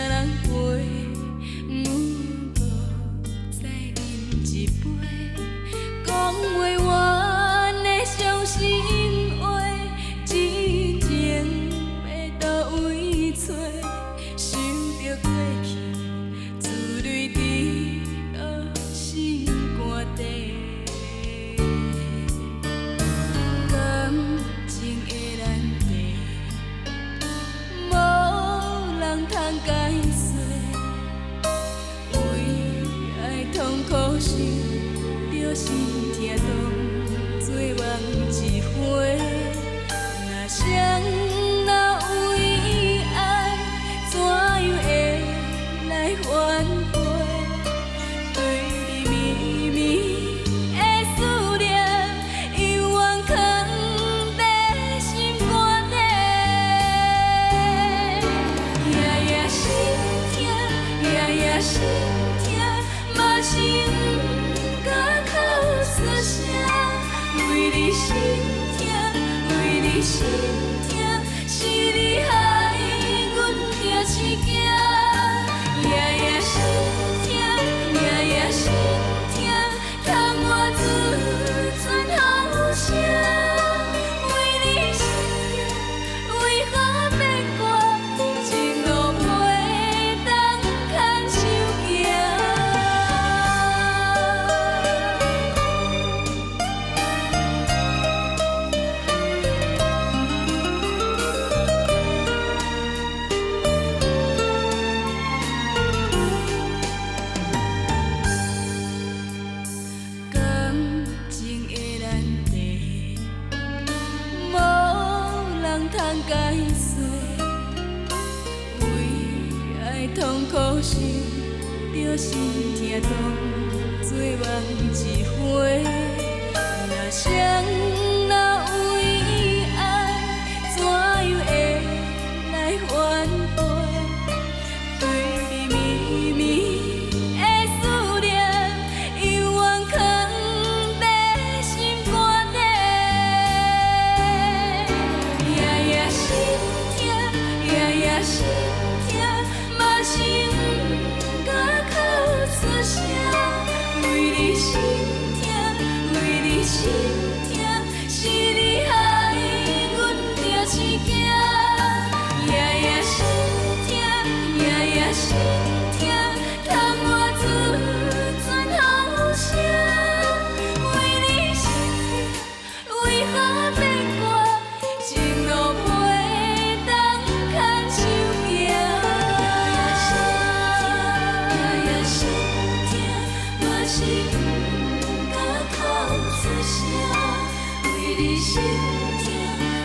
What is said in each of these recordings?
人陪，无再饮一杯，讲袂完的伤心话，真情要倒位找？想着过去，珠泪滴落心肝底。感情的难题，无人通解说。为爱痛苦受，着心痛当作梦一回。若谁若有意爱，怎样会来挽回？对你绵绵的思念，永远藏在心肝底。夜夜心痛，夜夜心痛，嘛是不敢哭出声。为你心痛，为你心痛，是你害阮定是惊。夜夜心痛，夜夜心痛，窗外自尊后声。为你心痛，为何变卦？情路袂当牵手行。感情的难题，无人通解说。为爱痛苦受，着心痛当作梦一回。若谁若有意爱，怎样会来挽回？对你绵绵的思念，永远藏在心肝底。夜夜心痛，夜夜心痛，嘛是不敢哭出声。为你心痛，为你心痛，是你害阮定是惊。夜夜心痛，夜夜心痛，窗外自尊后声。为你心痛，为何变卦？情路袂当牵手行。夜夜心痛，嘛是不敢哭出声。为你心痛，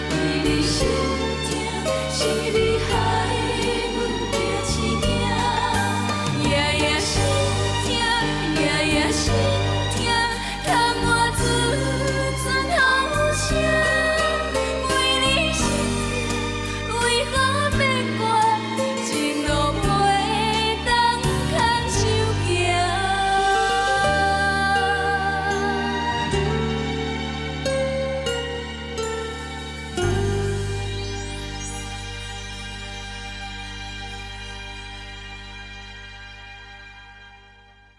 为你心痛。